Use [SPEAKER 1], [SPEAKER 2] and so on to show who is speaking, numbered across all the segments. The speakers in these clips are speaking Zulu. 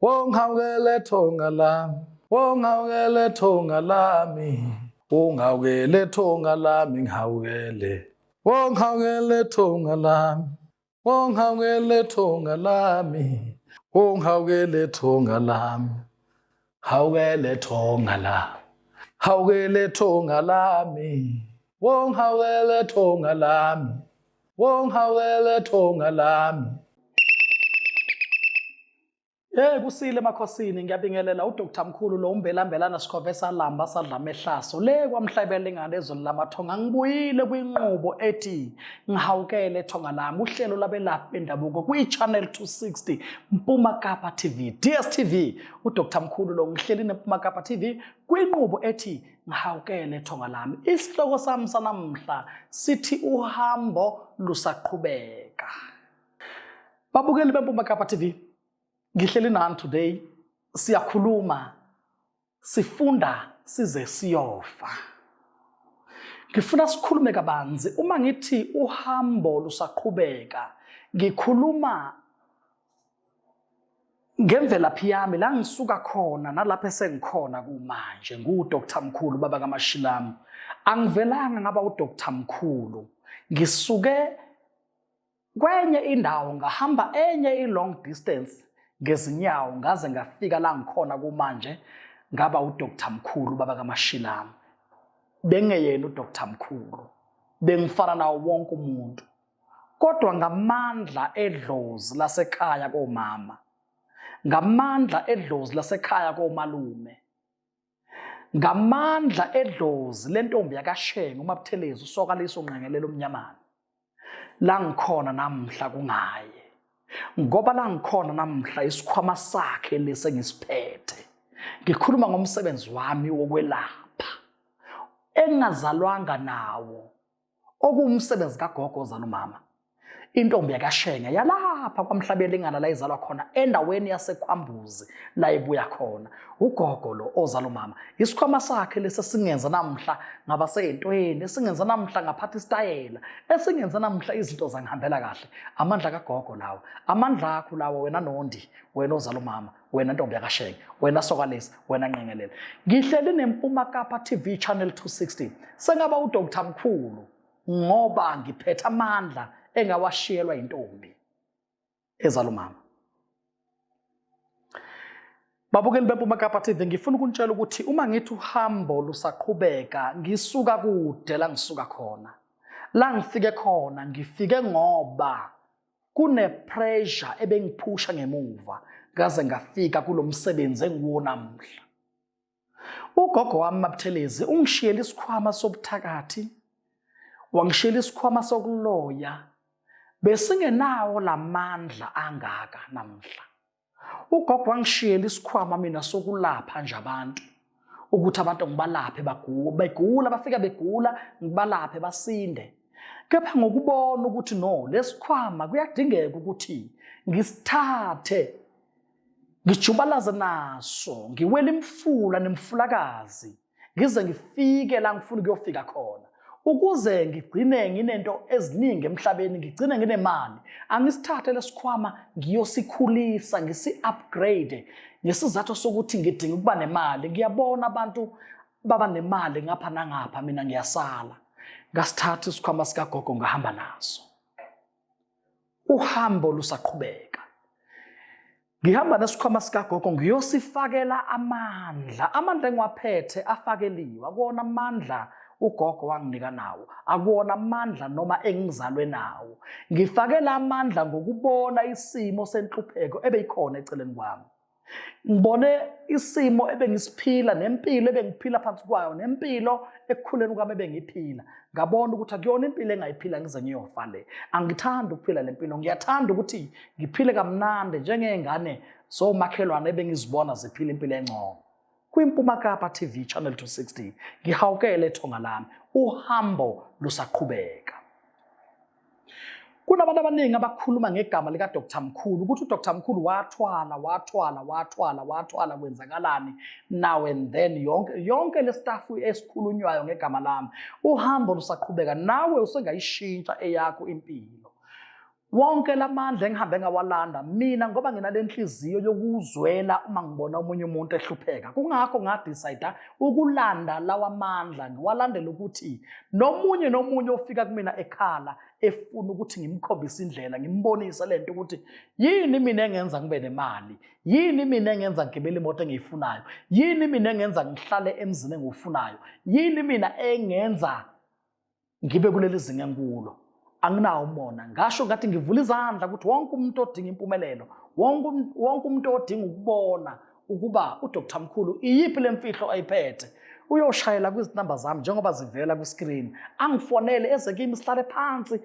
[SPEAKER 1] Ngihawukele Thonga Lami, Ngihawukele Thonga Lami, Ngihawukele Thonga Lami, ngihawukele. Ngihawukele Thonga Lami, Ngihawukele Thonga Lami, Ngihawukele Thonga Lami, Hawukele Thonga Lami, Hawukele Thonga Lami, Ngihawukele Thonga Lami, Ngihawukele Thonga Lami. Kusile emakhosini ngiyabingelela uDr Mkhulu lo umbelambelana sikhove salamba sadla mehlaso le kwamhlabela ingane ezweni lamathonga ngibuyile kwinqubo ethi Ngihawukele Thonga Lami uhlelo labelaphi bendabuko kwi-channel 260 Mpuma Kapa TV DSTV uDr Mkhulu lo ngihleli neMpuma Kapa TV kwinqubo ethi Ngihawukele Thonga Lami. Isihloko sami sanamhla sithi uhambo Lusa Qhubeka. Babukeli beMpuma Kapa TV, ngihleli nani today, siyakhuluma, sifunda size siyofa. Ngifuna sikhulume kabanzi uma ngithi uhambo lusaqhubeka, ngikhuluma ngemvelaphi yami la ngisuka khona nalapho esengikhona kumanje nguDr Mkhulu baba kaMashilam. Angivelanga ngaba uDr Mkhulu, ngisuke kwenye indawo ngahamba enye long distance ngezinyawo ngaze ngafika la ngikhona kumanje ngaba uDr Mkhulu baba kaMashilam. Bengeyena uDr Mkhulu, bengifana nawo wonke umuntu, kodwa ngamandla edlozi lasekhaya komama, ngamandla edlozi lasekhaya komalume, ngamandla edlozi lentombi yakashenga uMabuthelezi uSokalisa uNqengelelo Mnyamane, la ngikhona namhla kungaye. Ngoba la ngikhona namhla isikhwama sakhe lese ngisiphethe. Ngikhuluma ngomsebenzi wami wokwelapha engazalwanga nawo, okuwumsebenzi kagogo ozala umama. Intombi yakashenga yalapha kwamhlabela ingane la izalwa khona endaweni yaseKhwambuzi la ibuya khona. Ugogo lo ozala umama, isikhwama sakhe lese singenza namhla ngaba seyintweni, esingenza namhla ngaphatha isitayela, esingenza namhla izinto zangihambela kahle. Amandla kagogo lawo, amandla akho lawo wena Nondi, wena ozala umama, wena ntombi yakashenga, wena Sokalisa, wena Nqengelelo. Ngihleli neMpuma Kapa TV channel 260 sengaba uDr Mkhulu ngoba ngiphethe amandla engawashiyelwa intombi ezala umama. Babukeli beMpuma Kapa TV, ngifuna ukunitshela ukuthi uma ngithi uhambo lusaqhubeka, ngisuka kude la ngisuka khona. La ngifike khona, ngifike ngoba kune pressure ebengiphusha ngemuva ngaze ngafika kulomsebenzi engiwo namhla. Ugogo wami Mabuthelezi ungishiyela isikhwama sobuthakathi, wangishiyela isikhwama sokuloya. Besingenawo lamandla angaka namhla. Ugogo wangishiyela isikhwama mina sokulapha nje abantu, ukuthi abantu ngibalaphe begula bafika begula ngibalaphe basinde. Kepha ngokubona ukuthi no, lesikhwama kuyadingeka ukuthi ngisithathe ngijubalaze naso, ngiwele imfula nemfulakazi ngize ngifike la ngifuna ukuyofika khona. Ukuze ngigcine nginento eziningi emhlabeni, ngigcine nginemali, angisithathe lesikhwama ngiyosikhulisa, ngisi-upgrade ngesizathu sokuthi ngidinga ukuba nemali. Ngiyabona abantu baba nemali ngapha nangapha, mina ngiyasala. Ngasithatha isikhwama sikagogo ngahamba naso. Uhambo lusaqhubeka. Ngihamba nesikhwama sikagogo ngiyosifakela amandla. Amandla engiwaphethe afakeliwe, akuwona amandla ugogo wanginika nawo, akuwona amandla noma engizalwe nawo. Ngifakela amandla ngokubona isimo senhlupheko ebeyikhona eceleni kwami. Ngibone isimo ebengisiphila, nempilo ebengiphila phansi kwayo, nempilo ekukhuleni kwami ebengiphila. Ngabona ukuthi akuyona impilo engayiphila ngize ngiyofa le. Angithandi ukuphila le mpilo, ngiyathanda ukuthi ngiphile kamnandi njengezingane zomakhelwane ebengizibona ziphila impilo engcono. KwiMpuma Kapa TV channel 260 Ngihawukele Thonga Lami, uhambo lusaqhubeka. Kunabantu abaningi abakhuluma ngegama lika Dr Mkhulu ukuthi uDr Mkhulu wathwala kwenzakalani now and then, yonke le staff esikhulunywayo ngegama lami. Uhambo lusaqhubeka, nawe usengayishintsha eyakho impilo. wonke lamandla engihambe ngawalanda mina ngoba nginalenhliziyo yokuzwela uma ngibona umunye umuntu ehlupheka. Kungakho ngadecide ukulanda lawa mandla ngiwalandela ukuthi nomunye ofika kumina ekhala efuna ukuthi ngimkhombise indlela, ngimbonise lento ukuthi yini mina engenza ngibe nemali, yini mina engenza ngigibele imoto engiyifunayo, yini mina engenza ngihlale emzini engiwufunayo, yini mina engenza ngibe kuleli zinga enkulo. Anginawo umona, ngasho ngathi ngivula izandla ukuthi wonke umuntu odinga impumelelo, wonke umuntu odinga ukubona ukuba uDr Mkhulu iyiphi lemfihlo ayiphethe, uyoshayela kwizinamba zami njengoba zivela kwi-screen, angifonele eze kimi sihlale phansi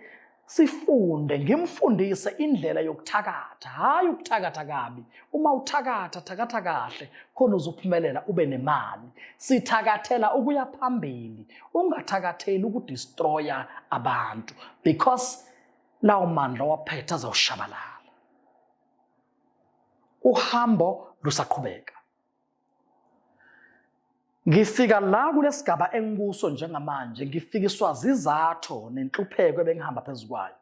[SPEAKER 1] sifunde, ngimfundise indlela yokuthakatha, hayi ukuthakatha kabi. Uma uthakatha thakatha kahle khona uzophumelela ube nemali. Sithakathela ukuya phambili, ungathakatheli ukudestroya abantu because lawo mandla waphetha azawushabalala. Uhambo lusaqhubeka. Ngifika la kulesigaba engikuso njengamanje, ngifikiswa zizathu nenhlupheko ebengihamba phezukwayo.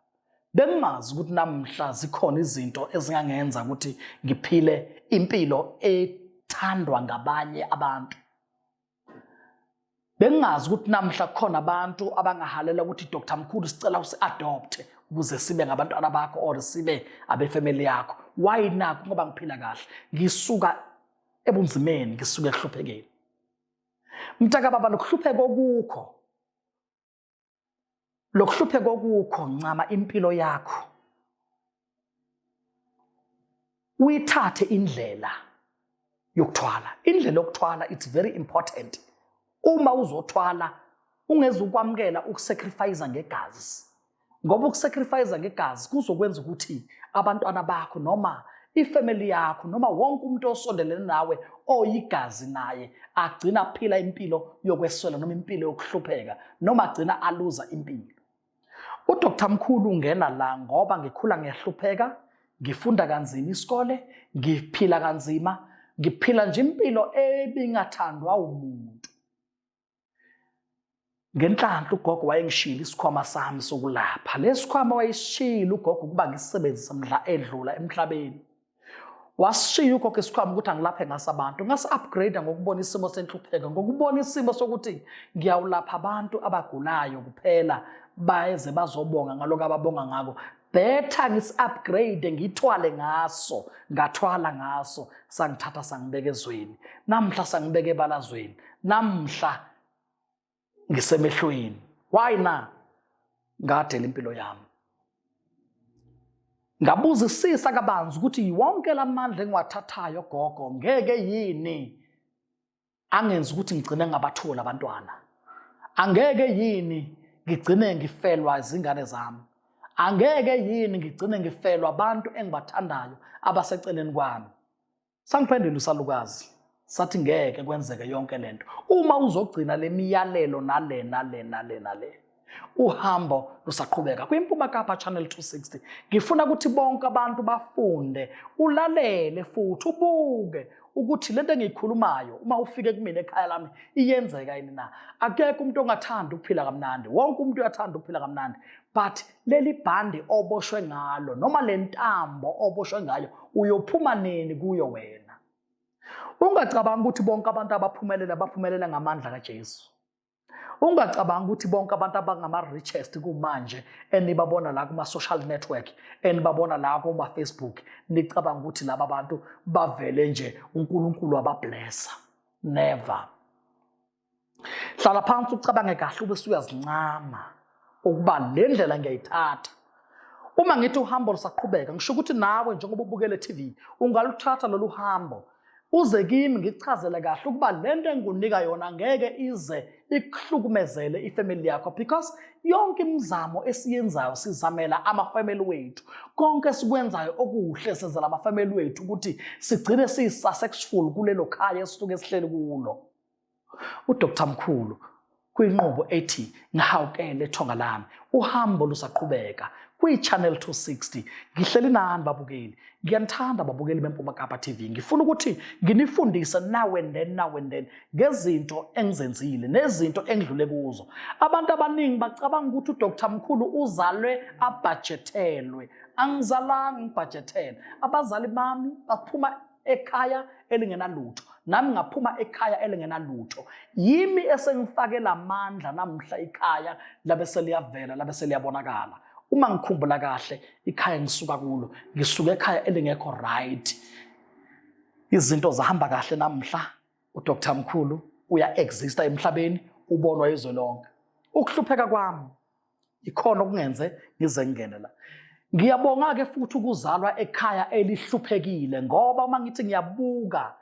[SPEAKER 1] Bengazi ukuthi namhla zikhona izinto ezingangenza ukuthi ngiphile impilo ethandwa ngabanye abantu. Bengazi ukuthi namhla kukhona abantu abangahalela ukuthi Dr Mkhulu sicela usi-adopte ukuze sibe ngabantwana bakho or sibe abefamily yakho. Why nakho? Ngoba ngiphila kahle, ngisuka ebunzimeni, ngisuka ehluphekeni. Mtaka baba, lokhupheko okukho ncama impilo yakho. Uyithathe indlela yokuthwala. Indlela yokuthwala, it's very important. Uma uzothwala ungeze ukwamukela ukusacrifice ngegazi. Ngoba ukusacrifice ngegazi kuzokwenza ukuthi abantwana bakho noma ifamily yakho noma wonke umuntu osondelene nawe oyigazi naye agcina aphila impilo yokweswela noma impilo yokuhlupheka noma agcina aluza impilo. uDr Mkhulu ungena la ngoba ngikhula ngiyahlupheka, ngifunda kanzima isikole, ngiphila kanzima, ngiphila nje impilo ebingathandwa umuntu. Ngenhlanhla ugogo wayengishila isikhwama sami sokulapha. Lesikhwama wayishila ugogo ukuba ngisebenzise mhla edlula emhlabeni. Wasishiya ugogo isikhwama ukuthi angilaphe ngasabantu. Ngasi-upgrade ngokubona isimo senhlupheko, ngokubona isimo sokuthi ngiyawulapha abantu abagulayo kuphela baze bazobonga ngaloko ababonga ngako. Better ngisi-upgrade ngithwale ngaso, ngathwala ngaso, sangithatha sangibeka ezweni. Namhla sangibeka ebalazweni. Namhla ngisemehlweni. Why na? Ngadela impilo yami. Ngabuzisisa kabanzi ukuthi wonke lamandla engiwathathayo gogo ngeke yini angenza ukuthi ngigcine ngabathula abantwana. Angeke yini ngigcine ngifelwa izingane zami. Angeke yini ngigcine ngifelwa abantu engibathandayo abaseceleni kwami. Sangiphendula usalukazi. Sathi ngeke kwenzeke yonke lento. Uma uzogcina lemiyalelo nale. Uhambo lusaqhubeka. Kwimpuma Kapa Channel 260. Ngifuna ukuthi bonke abantu bafunde, ulalele futhi ubuke ukuthi lento engiyikhulumayo uma ufike kumina ekhaya lami iyenzeka yini na. Akekho umuntu ongathanda ukuphila kamnandi. Wonke umuntu uyathanda ukuphila kamnandi. But leli bhandi oboshwe ngalo noma lentambo oboshwe ngayo uyophuma nini kuyo wena. Ungacabanga ukuthi bonke abantu baphumelela ngamandla kaJesu. Ungacabanga ukuthi bonke abantu abangama-richest kumanje enibabona la kuma-social network, enibabona la kuma-Facebook, nicabanga ukuthi laba bantu bavele nje uNkulunkulu wabablessa. Never. Hlala phansi ucabange kahle ubese uyazincama ukuba le ndlela ngiyayithatha. Uma ngithi uhambo lusaqhubeka, ngisho ukuthi nawe njengoba ubukele TV ungaluthatha lolu hambo. Uze kimi ngichazele kahle ukuba lento engikunika yona ngeke ize ikuhlukumezele ifamily yakho because yonke imizamo esiyenzayo sizamela amafamily wethu. Konke sikwenzayo okuhle senzela amafamily wethu ukuthi sigcine sisuccessful kulelo khaya esisuke sihleli kulo. uDr Mkhulu kuyinqubo ethi Ngihawukele Thonga Lami, uhambo lusaqhubeka kwi-Channel 260. Ngihleli nani babukeli, ngiyanithanda babukeli beMpuma Kapa TV. Ngifuna ukuthi nginifundise now and then ngezinto engizenzile nezinto engidlule kuzo. Abantu abaningi bacabanga ukuthi uDr Mkhulu uzalwe abudgetelwe, angizalanga ngibhajethele. Abazali bami baphuma ekhaya elingenalutho, nami ngaphuma ekhaya elingenalutho. Yimi esengifake lamandla namhla ikhaya labe seliyavela, labe seliyabonakala. Uma ngikhumbula kahle ikhaya ngisuka kulo, ngisuka ekhaya elingekho right. Izinto zahamba kahle namhla uDr Mkhulu uya-exista emhlabeni, ubonwa izwe lonke. Ukuhlupheka kwami ikhona okungenze ngize ngingene la. Ngiyabonga-ke futhi ukuzalwa ekhaya elihluphekile, ngoba uma ngithi ngiyabuka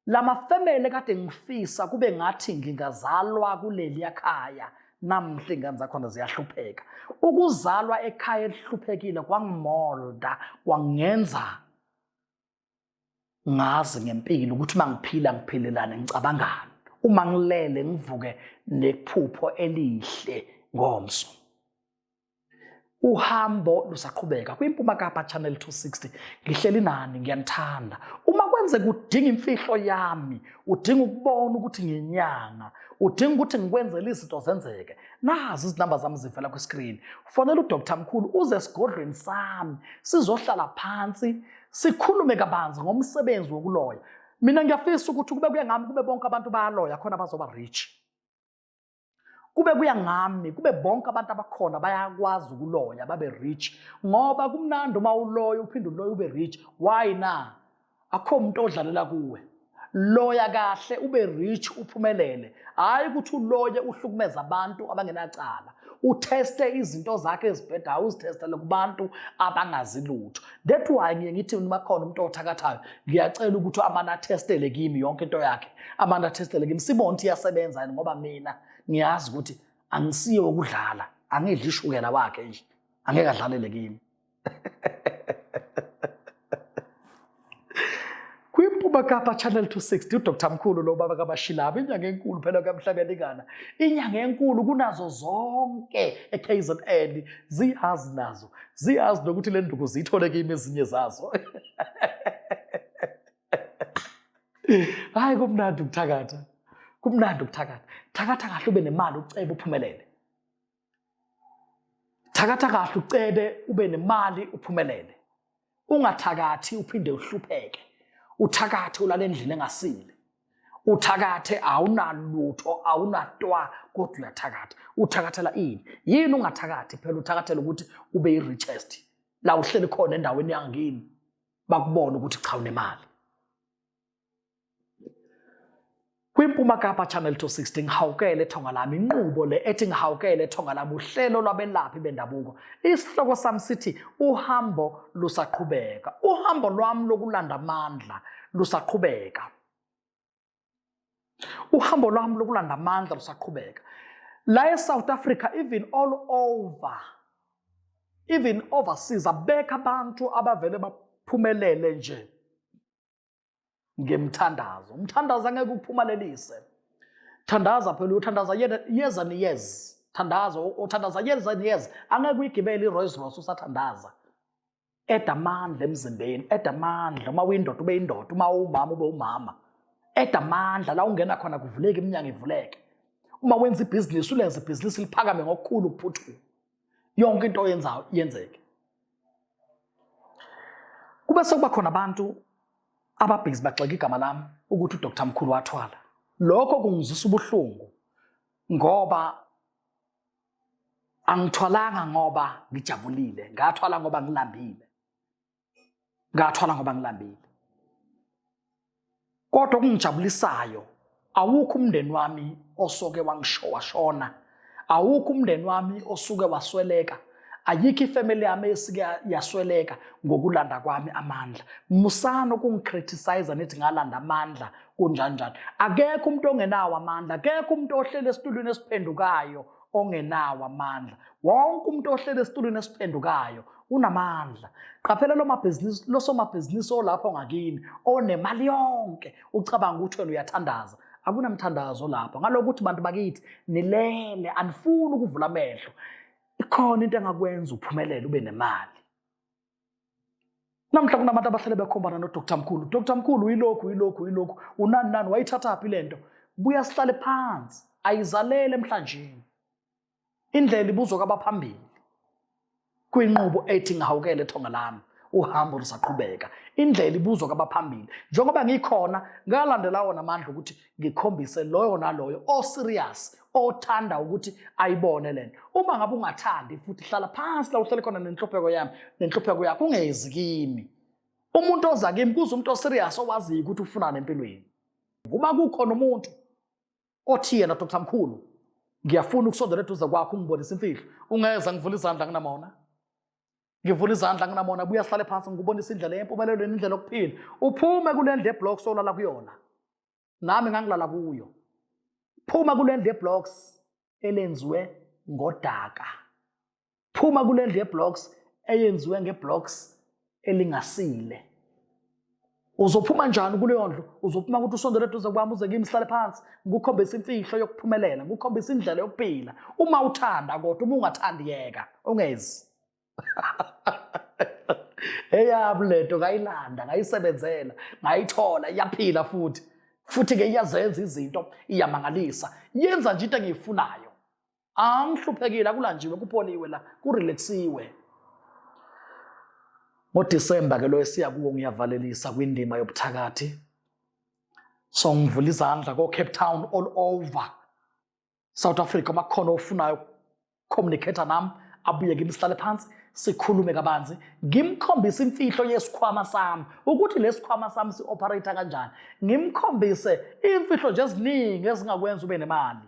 [SPEAKER 1] lamafemele kade ngifisa kube ngathi ngingazalwa kuleli khaya, namhla ingane zakhona ziyahlupheka. Ukuzalwa ekhaya elihluphekile kwangimolda, kwangenza ngazi ngempilo ukuthi uma ngiphila ngiphilelane, ngicabangani. Uma ngilele ngivuke nephupho elihle ngomso. Uhambo lusaqhubeka kwiMpuma Kapa Channel 260. Ngihleli nani, ngiyanithanda. Uma kwenzeka udinga imfihlo yami, udinga ukubona ukuthi ngiyinyanga, udinga ukuthi ngikwenzele izinto zenzeke, nazi izinamba zami zivela ku screen. Fonela uDr Mkhulu uze esigodlweni sami, sizohlala phansi sikhulume kabanzi ngomsebenzi wokuloya. Mina ngiyafisa ukuthi kube kuya ngami, kube bonke abantu bayaloya khona bazoba rich. Kube kuya ngami, kube bonke abantu abakhona bayakwazi ukuloya babe rich, ngoba kumnandi uma uloya uphinde uloya ube rich. Why na? Akho umuntu odlalela kuwe. Loya kahle ube rich uphumelele, hayi ukuthi uloye uhlukumeza abantu abangenacala. Utheste izinto zakhe ezibhedayo, uzithestele kubantu abangazi lutho. That's why ngiye ngithi uma khona umuntu othakathayo, ngiyacela ukuthi amana athestele kimi yonke into yakhe, amana athestele kimi sibone ukuthi iyasebenza yini, ngoba mina ngiyazi ukuthi angisiyo ukudlala, angidli ishukela wakhe nje, angeke adlalele kimi. kwiMpuma Kapa Channel 260 uDr Mkhulu lo baba kaMashilam, inyanga enkulu phela kaMhlabeni kana, inyanga enkulu kunazo zonke eKZN, ziyazi nazo, ziyazi nokuthi le nduku ziyithole kimi ezinye zazo. Hayi kumnandi ukuthakatha, kumnandi ukuthakatha. Thakatha kahle ube nemali ucebe uphumelele. Thakatha kahle ucebe ube nemali uphumelele. Ungathakathi uphinde uhlupheke. Uthakathe ulale endlini engasile. Uthakathe awunalutho, awunatwa, kodwa uyathakatha. Uthakathela ini? Yini ungathakathi phela? Uthakathela ukuthi ube i-richest. La uhleli khona endaweni yangini bakubona ukuthi cha unemali. kwiMpuma Kapa Channel 260 Ngihawukele Thonga Lami, inqubo le ethi Ngihawukele Thonga Lami, uhlelo lwabelaphi bendabuko. Isihloko sami sithi uhambo lusaqhubeka. Uhambo lwami lokulanda amandla lusaqhubeka. Uhambo lwami lokulanda amandla lusaqhubeka. La eSouth Africa, even all over, even overseas, abekho abantu abavele baphumelele nje ngemthandazo. Umthandazo angeke ukuphumelelise. Thandaza phela uthandaza years and years. Thandazo uthandaza years and years. Angeke uyigibele iRolls Royce usathandaza. Edamandla emzimbeni, edamandla uma uyindoda ube indoda, uma umama ube umama. Edamandla la ungena khona kuvuleke iminyango ivuleke. Uma wenza ibusiness ulenze ibusiness liphakame ngokukhulu ukuphuthuma. Yonke into oyenzayo yenzeke. Kube sekuba khona abantu ababhizi bagxeka igama lami ukuthi uDr Mkhulu wathwala. Lokho kungizwisa ubuhlungu, ngoba angithwalanga ngoba ngijabulile, ngathwala ngoba ngilambile. Ngathwala ngoba ngilambile. Kodwa okungijabulisayo, awukho umndeni wami osoke washona. Awukho umndeni wami osuke wasweleka. Ayikho ifamily yami esike yasweleka ngokulanda kwami amandla. Musana ukungicriticize nithi ngalanda amandla kunjanjani. Akekho umuntu ongenawo amandla, akekho umuntu ohlele esitulweni esiphendukayo ongenawo amandla. Wonke umuntu ohlele esitulweni esiphendukayo unamandla. Qaphela lo somabhizinisi olapho ngakini onemali yonke, ucabanga ukuthi wena uyathandaza. Akunamthandazo lapha. Ngalokuthi bantu bakithi nilele, anifuni ukuvula amehlo. Ikhona into engakwenza uphumelele ube nemali. Namhla kunabantu abahlele bekhombana noDr Mkhulu. Dr Mkhulu uyilokhu. Unani wayithathaphi lento? Buya sihlale phansi. Ayizalele emhlanjeni. Indlela ibuzwa kwabaphambili. kwinqubo ethi Ngihawukele Thonga Lami, uhambo lusaqhubeka. Indlela ibuzwa kwabaphambili. Njengoba ngikhona ngalandela wona amandla ukuthi ngikhombise loyo naloyo o serious, othanda ukuthi ayibone lento. Uma ngabe ungathandi futhi hlala phansi la uhlele khona nenhlupheko yami, nenhlupheko yakho ungezi kimi. Umuntu oza kimi kuze umuntu o serious owaziyo ukuthi ufunani empilweni. Uma kukhona umuntu othi yena Dr Mkhulu, ngiyafuna ukusondela eduze kwakho ungibonise imfihlo, ungeza ngivula izandla nginamona. Ngivula izandla nginamona, buya sihlale phansi ngikubonisa indlela yempumelelo nendlela yokuphila. Uphume kule ndle blocks olala kuyona. Nami ngangilala kuyo. Phuma kule ndle blocks elenziwe ngodaka. Phuma kule ndle blocks eyenziwe ngeblocks elingasile. Uzophuma njani kuleyo ndlu? Uzophuma ukuthi usondele eduze kwami uze kimi sihlale phansi ngikukhombisa imfihlo yokuphumelela, ngikukhombisa indlela yokuphila. Uma uthanda kodwa uma ungathandi yeka, ungezi. Eyami lento ngayilanda, ngayisebenzela, ngayithola, iyaphila futhi. Futhi ke iyazenza izinto, iyamangalisa. Yenza nje into engiyifunayo. Angihluphekile, akulanjiwe, kupholiwe la, kurelaxiwe. NgoDisemba ke lo esiya kuwo ngiyavalelisa kwindima yobuthakathi. So ngivula izandla ko Cape Town all over South Africa makhona ofunayo communicate nami, abuye kimi sihlale phansi sikhulume kabanzi, ngimkhombise imfihlo yesikhwama sami ukuthi lesikhwama sami si-operate kanjani, ngimkhombise imfihlo nje eziningi ezingakwenza ube nemali.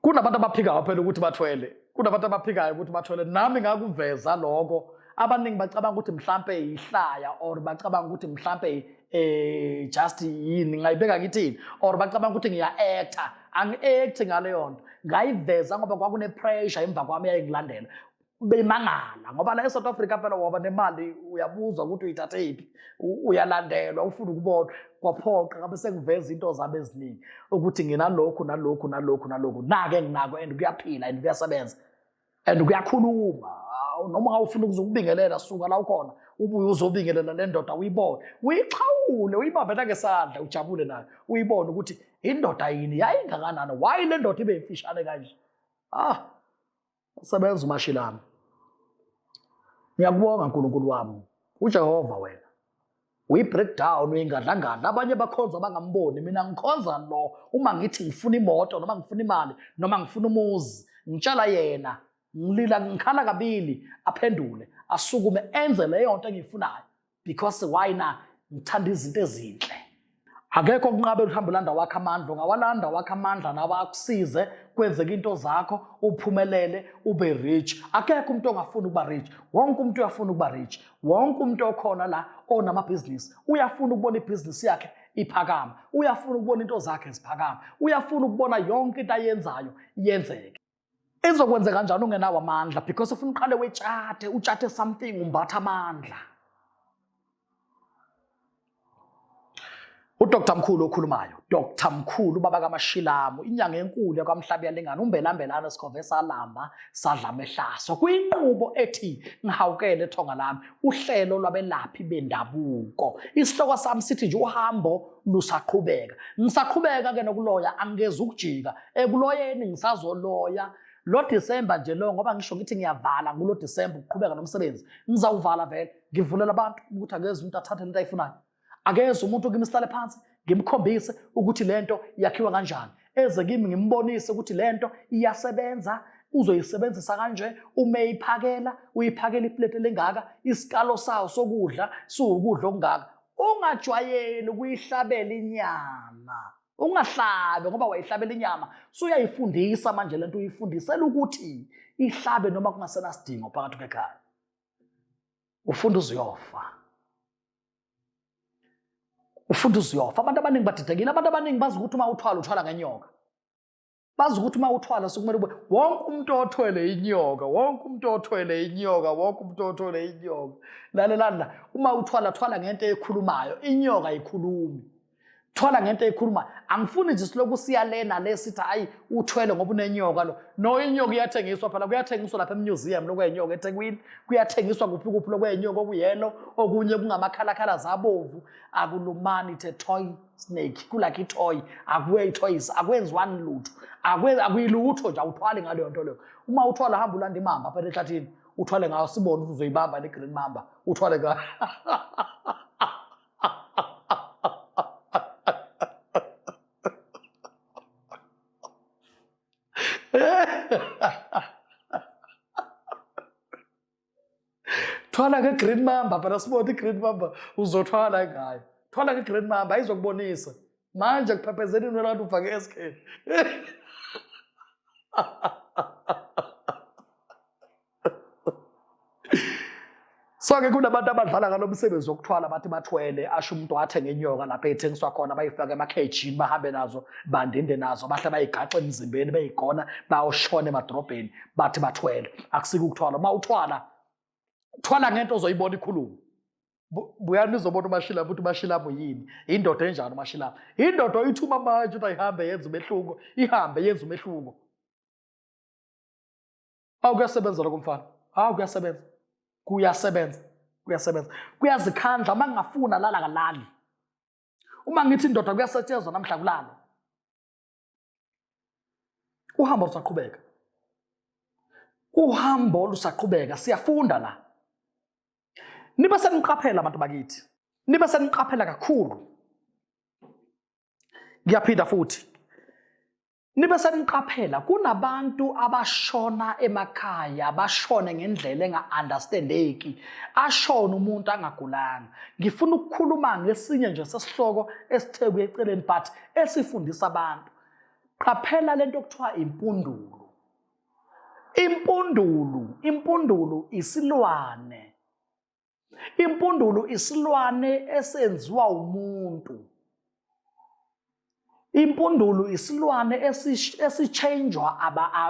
[SPEAKER 1] Kunabantu abaphikayo phela ukuthi bathwele, kunabantu abaphikayo ukuthi bathwele, nami ngakuveza lokho. Abaningi bacabanga ukuthi mhlambe ihlaya or bacabanga ukuthi mhlambe just yini ngayibeka ngithini or bacabanga ukuthi ngiya-actor. Angi-acti ngaleyo nto, ngayiveza ngoba kwakune pressure emva kwami yayingilandela. Bemangala ngoba la eSouth Africa phela waba nemali uyabuzwa ukuthi uyithathephi, uyalandelwa, ufuna ukubona. Kwaphoqa ngabe sengiveza into zabe eziningi ukuthi nginalokhu nalokhu nalokhu nalokhu, nake nginako and kuyaphila and kuyasebenza and kuyakhuluma. Noma ngawufuna ukuzokubingelela suka la ukhona ubuye uzobingelela le ndoda uyibone, uyixhawule, uyibambela ngesandla, ujabule nayo, uyibone ukuthi indoda yini yayingakanani, why le ndoda ibe imfishane kanje. Sebenza uMashilam. Ngiyakubonga uNkulunkulu wami, uJehova wena. Uyi-break down, uyingadlangadla. Abanye bakhonza abangamboni, mina ngikhonza lo. Uma ngithi ngifuna imoto noma ngifuna imali noma ngifuna umuzi, ngitshala yena. Ngilila ngikhala kabili aphendule, asukume enze leyo nto engiyifunayo, because why na ngithanda izinto ezinhle. Akekho kunqabe uhambo landa wakhe amandla, ungawalanda wakhe amandla nawe akusize kwenzeka into zakho, uphumelele, ube rich. Akekho umuntu ongafuni ukuba rich, wonke umuntu uyafuna ukuba rich. Wonke umuntu okhona la onamabhizinisi uyafuna ukubona ibhizinisi yakhe iphakama, uyafuna ukubona into zakhe ziphakama, uyafuna ukubona yonke into ayenzayo yenzeke. Izokwenza kanjani ungenawo amandla? Because ufuna uqale utshate something, umbatha amandla. uDr Mkhulu okhulumayo, Dr Mkhulu ubaba kaMashilam, inyanga enkulu yakwamhlaba yalingana, umbelambelana sikhove salamba sadla amehlaso kwinqubo ethi Ngihawukele Thonga Lami, uhlelo lwabelaphi bendabuko. Isihloko sami sithi nje uhambo lusaqhubeka. Ngisaqhubeka ke nokuloya, angeze ukujika ekuloyeni, ngisazoloya. Lo December nje lo, ngoba ngisho ngithi ngiyavala ngulo December ukuqhubeka nomsebenzi, ngizawuvala vele, ngivulela abantu ukuthi akeze umuntu athathe lento ayifunayo. Akeze umuntu kimi sihlale phansi ngimkhombise ukuthi lento yakhiwa kanjani, eze kimi ngimbonise ukuthi lento iyasebenza, uzoyisebenzisa kanje. Uma iphakela, uyiphakela iplate lengaka, isikalo sawo sokudla siwukudla okungaka. Ungajwayeli ukuyihlabela inyama, ungahlabe ngoba wayihlabela inyama. Suyayifundisa manje lento, uyifundisela ukuthi ihlabe noma kungasena sidingo phakathi kwekhaya. Ufunda uzoyofa. Ufunda uzoyofa. Abantu abaningi badidekile, abantu abaningi bazi ukuthi uma uthwala uthwala ngenyoka. Bazi ukuthi uma uthwala sokumele ube wonke umuntu othwele inyoka, wonke umuntu othwele inyoka, wonke umuntu othwele inyoka. Lalela, uma uthwala thwala ngento ekhulumayo, inyoka ayikhulumi. Thwala ngento ekhulumayo. Angifuni nje siloku siyalena lesithi hayi uthwele ngoba unenyoka lo. No, inyoka iyathengiswa phela, kuyathengiswa lapha emuseum lokwenyoka eThekwini, kuyathengiswa kuphi kuphi lokwenyoka okuyelo, okunye kungamakhalakhala zabovu. Akulumani, it's a toy snake, kulike itoy, akuwe toys, akwenziwani lutho, akuyilutho nje awuthwali ngaleyo nto leyo. Uma uthwala hamba ulanda imamba phela ehlathini, uthwale ngayo sibone ukuthi uzoyibamba le green mamba uthwale ngayo. Thwala ke green mamba phela sibone green mamba uzothwala ngayo. Thwala ke green mamba ayizokubonisa. Manje kuphephezela into la ufake esikeni. So-ke kunabantu abadlala ngalo msebenzi wokuthwala bathi bathwele asho umuntu athenge inyoka lapha ethengiswa khona bayifake emakhejini bahambe nazo bandinde nazo bahle bayigaxe emzimbeni bayigona bayoshona emadrobheni bathi bathwele akusike ukuthwala uma uthwala thwala ngento ozoyibona ikhuluma. Buyani nizobona uMashilam ukuthi uMashilam yini indoda enjani uMashilam indoda oyithuma manje ukuthi ayihambe yenze umehluko ihambe yenze umehluko. Kuyasebenza lokho mfana kuyasebenza kuyasebenza kuyazikhandla uma ngingafuna lala kalali. Uma ngithi indoda kuyasetshenzwa namhla kulalo. Uhambo lusaqhubeka. Uhambo lusaqhubeka siyafunda la. Nibe seniqaphela abantu bakithi. Nibe seniqaphela kakhulu. Ngiyaphinda futhi. Nibe seniqaphela kunabantu abashona emakhaya bashone ngendlela enga-understandeki ashona umuntu angagulanga. Ngifuna ukukhuluma ngesinye nje sesihloko esithekwe eceleni but esifundisa abantu. Qaphela lento okuthiwa impundulu. Impundulu isilwane. Impundulu isilwane esenziwa umuntu. Impundulu isilwane esichangewa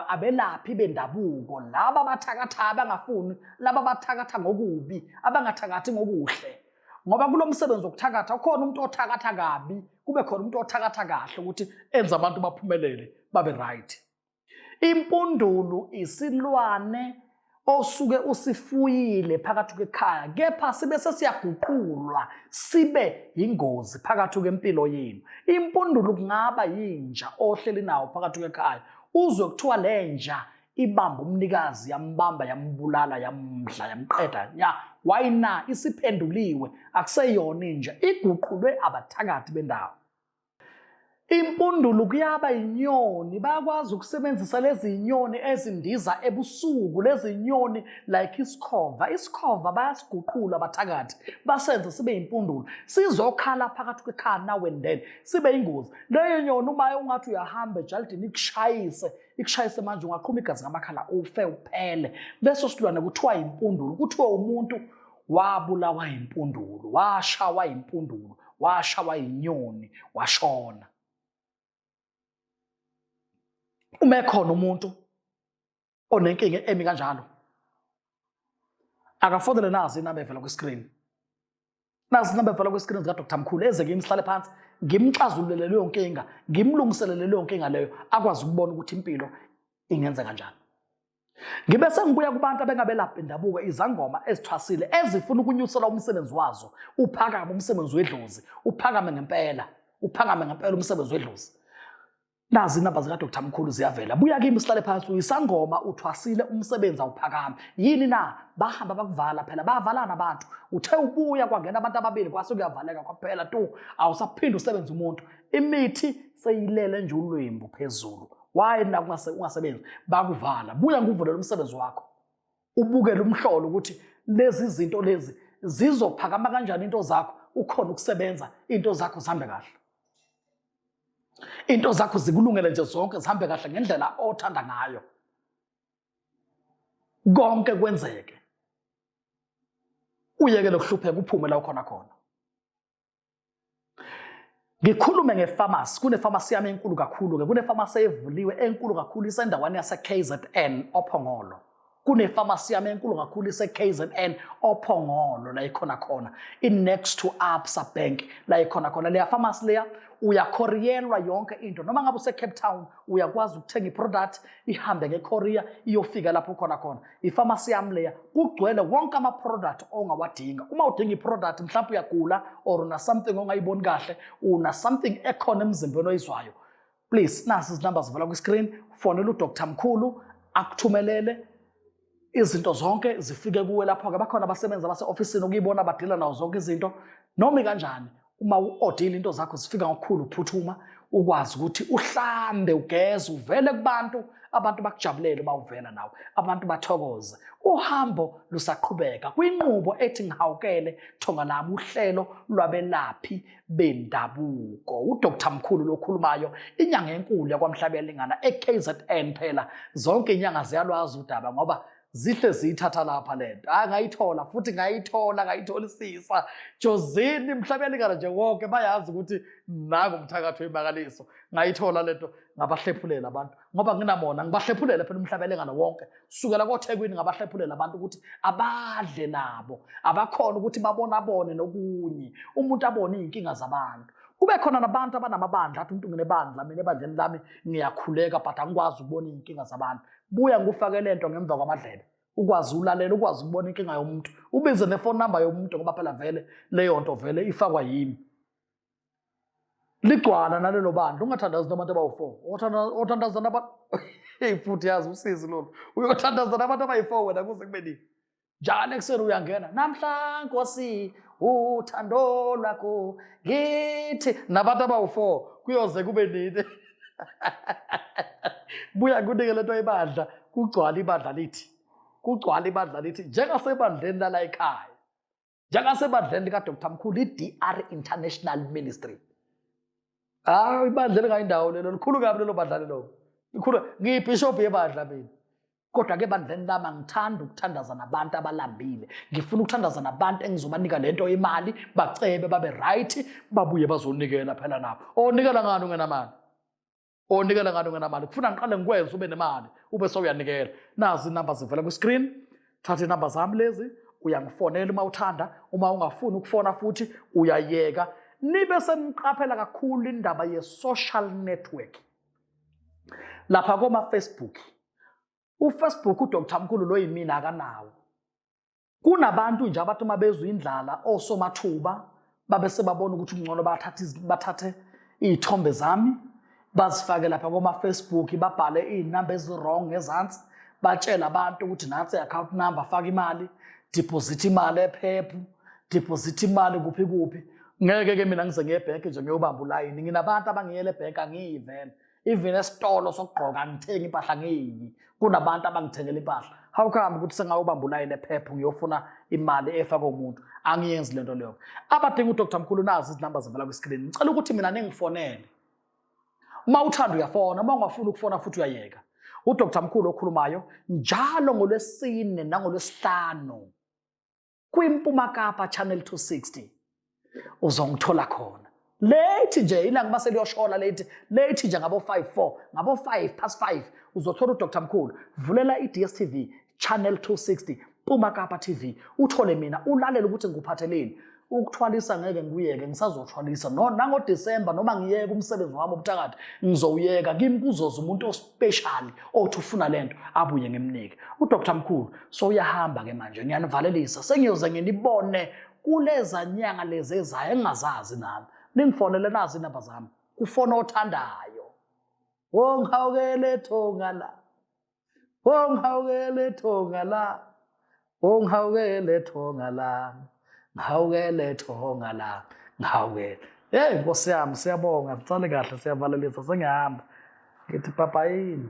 [SPEAKER 1] abelaphi bendabuko laba abathakatha abangafuni laba abathakatha ngokubi abangathakathi ngokuhle. Ngoba kulomsebenzi wokuthakatha ukhona umuntu othakatha kabi kube khona umuntu othakatha kahle ukuthi enza abantu baphumelele babe right. Impundulu isilwane osuke usifuyile phakathi kwekhaya kepha sibe sesiyaguqulwa sibe ingozi phakathi kwempilo yenu. Impundulu kungaba yinja ohleli nawo phakathi kwekhaya uzwe kuthiwa lenja ibamba umnikazi yambamba yambulala yamdla yamqeda wayina isiphenduliwe akuseyona inja iguqulwe abathakathi bendawo. Impundulu kuyaba inyoni bayakwazi ukusebenzisa lezi inyoni ezindiza ebusuku lezi inyoni like isikhova bayasiguqula abathakathi basenze sibe impundulu sizokhala phakathi kwekhaya now and then sibe ingozi. Leyo nyoni uma ungathi uyahamba ejaldini ikushayise manje ungaqhuma igazi ngamakhala ufe uphele. Leso silwane kuthiwa impundulu kuthiwa umuntu wabulawa impundulu washawa impundulu washawa inyoni washona. Uma ekhona umuntu onenkinga emi kanjalo akafonele nazi inamba evela kwi-screen. Nazi inamba evela kwi-screen zika Dr Mkhulu eze ngimhlale phansi ngimxazululele leyo nkinga ngimlungiselele leyo nkinga leyo akwazi ukubona ukuthi impilo ingenza kanjani. Ngibe sengibuya kubantu abengabelaphi bendabuko izangoma ezithwasile ezifuna ukunyusela umsebenzi wazo uphakame umsebenzi wedlozi uphakame ngempela umsebenzi wedlozi. Nazi inamba zika Dr Mkhulu ziyavela. Buya kimi sihlale phansi uyisangoma uthwasile umsebenzi awuphakame. Yini na bahamba bakuvala phela bavalana abantu. Uthe ubuya kwangena abantu ababili kwase kuyavaleka kwaphela tu awusaphinde usebenze umuntu. Imithi seyilele nje ulwembu phezulu. Why na ungasebenzi bakuvala. Buya nguvulele umsebenzi wakho. Ubukele umhlolo ukuthi lezi zinto lezi zizophakama kanjani into zakho ukhona ukusebenza into zakho zihambe kahle. Into zakho zikulungele nje zonke zihambe kahle ngendlela othanda ngayo. Konke kwenzeke. Uyekele ukuhlupheka uphume la ukhona khona. Ngikhulume ngepharmacy, kunepharmacy yami enkulu kakhulu ke, kunepharmacy evuliwe enkulu kakhulu isendaweni yase KZN oPhongolo. Kunepharmacy yami enkulu kakhulu ise KZN oPhongolo la ikhona khona. In next to Absa Bank la ikhona khona. Le pharmacy leya uyakhoriyelwa yonke into. Noma ngabe use Cape Town uyakwazi ukuthenga iproduct ihambe ngecourier iyofika lapho khona khona. Ipharmacy yami leya kugcwele wonke ama product ongawadinga. Uma udinga iproduct mhlawumbe uyagula or una something ongayiboni kahle, una something ekhona emzimbeni oyizwayo. Please nasi izinamba zivela ku screen, fonela uDr Mkhulu akuthumelele izinto zonke zifike kuwe lapho-ke bakhona abasebenzi abase-ofisini ukuyibona badila nawo zonke izinto noma ikanjani uma u-odile into zakho zifika ngokukhulu ukuphuthuma ukwazi ukuthi uhlambe ugeze uvele kubantu abantu bakujabulele uma uvela nawe abantu bathokoze uhambo lusaqhubeka kwinqubo ethi Ngihawukele Thonga Lami uhlelo lwabelaphi bendabuko uDr Mkhulu lokhulumayo inyanga enkulu yakwamhlabeni lingana eKZN phela zonke inyanga ziyalwazi udaba ngoba zihle ziyithatha lapha lento ngayithola futhi ngayitholisisa Jozini mhlabeni lingana nje wonke bayazi ukuthi nako umthakatho wemakaliso ngayithola lento ngabahlephulela abantu ngoba nginamona ngibahlephulela phela umhlabeni lingana wonke sukela koThekwini ngabahlephulela abantu ukuthi abadle nabo abakhona ukuthi babone nokunye umuntu abone inkinga zabantu kube khona nabantu abanamabandla athi umuntu nginebandla mina ebandleni lami ngiyakhuleka but angikwazi ukubona inkinga zabantu buya ngufake lento ngemva kwamadlebe ukwazi ulalela ukwazi ukubona inkinga yomuntu ubize nefone number yomuntu ngoba phela vele leyo nto vele ifakwa yimi ligcwala nalelo bandla ungathandazi nabantu abawu4 othandaza nabantu futhi yazi usizi lo uyothandaza nabantu abayi4 wena kuze kube nini njalo ekuseni uyangena namhla Nkosi uthando lwakho ngithi nabantu abawu4 kuyoze kube nini buya kunike lento ibandla kugcwala ibandla lithi njengasebandleni lala ekhaya njengasebandleni lika Dr Mkhulu iDR International Ministry ibandla lingayindawo lelo likhulu kabi lelo bandla lelo likhulu ngiyibishop yebandla mina kodwa ke bandleni lami ngithanda ukuthandaza nabantu abalambile ngifuna ukuthandaza nabantu engizobanika lento imali bacebe babe right babuye bazonikela phela nabo onikela ngani ungenamali onikela ngani ungenamali kufuna ngiqale ngikwenza ube nemali ube sewuyanikela nazi inamba zivela ku screen thatha inamba zami lezi uyangifonela uma uthanda uma ungafuni ukufona futhi uyayeka nibe seniqaphela kakhulu indaba ye social network lapha koma Facebook uFacebook uDr Mkhulu lo yimina akanawo kunabantu nje abathi mabezwe indlala osomathuba babe sebabona ukuthi ungcono bathathe izithombe zami bazifake lapha koma Facebook babhale inamba ezirong ezantsi batshela abantu ukuthi nansi account number faka imali deposit imali ephephu deposit imali kuphi ngeke ke mina ngize ngebhank nje ngiyobamba ulayini nginabantu abangiyele ebank angiyivele even esitolo sokugqoka ngithenga impahla ngeyi kunabantu abangithengela impahla how come ukuthi sengawubamba ulayini ephephu ngiyofuna imali efaka umuntu angiyenzi lento leyo abadinga uDr Mkhulu nazi izinamba zivela ku screen ngicela ukuthi mina ningifonele uma uthanda uyafona uma ungafuni ukufona futhi uyayeka uDr Mkhulu okhulumayo njalo ngolwesine nangolwesihlanu kwiMpuma Kapa channel 260 uzongithola khona late nje ilanga mase liyoshola late nje ngabo 5:04 ngabo 5:05 uzothola uDr Mkhulu vulela iDStv channel 260 Mpuma Kapa TV uthole mina ulalela ukuthi ngikuphatheleni ukuthwalisa ngeke ngiyeke ngisazothwalisa nango December noma ngiyeke umsebenzi wami obuthakathi ngizowuyeka kimi kuzoza umuntu ospecial othi ufuna lento abuye ngemnike uDr Mkhulu so uyahamba ke manje ngiyanivalelisa sengiyoze nginibone kuleza nyanga lezi ezayo engazazi nami ningifonele nazi inamba zami kufona othandayo Ngihawukele Thonga Lami Ngihawukele Thonga Lami Ngihawukele Thonga Lami Ngihawukele Thonga Lami Ngihawukele Nkosi yami siyabonga sicale kahle siyavalelisa sengihamba ngithi papayini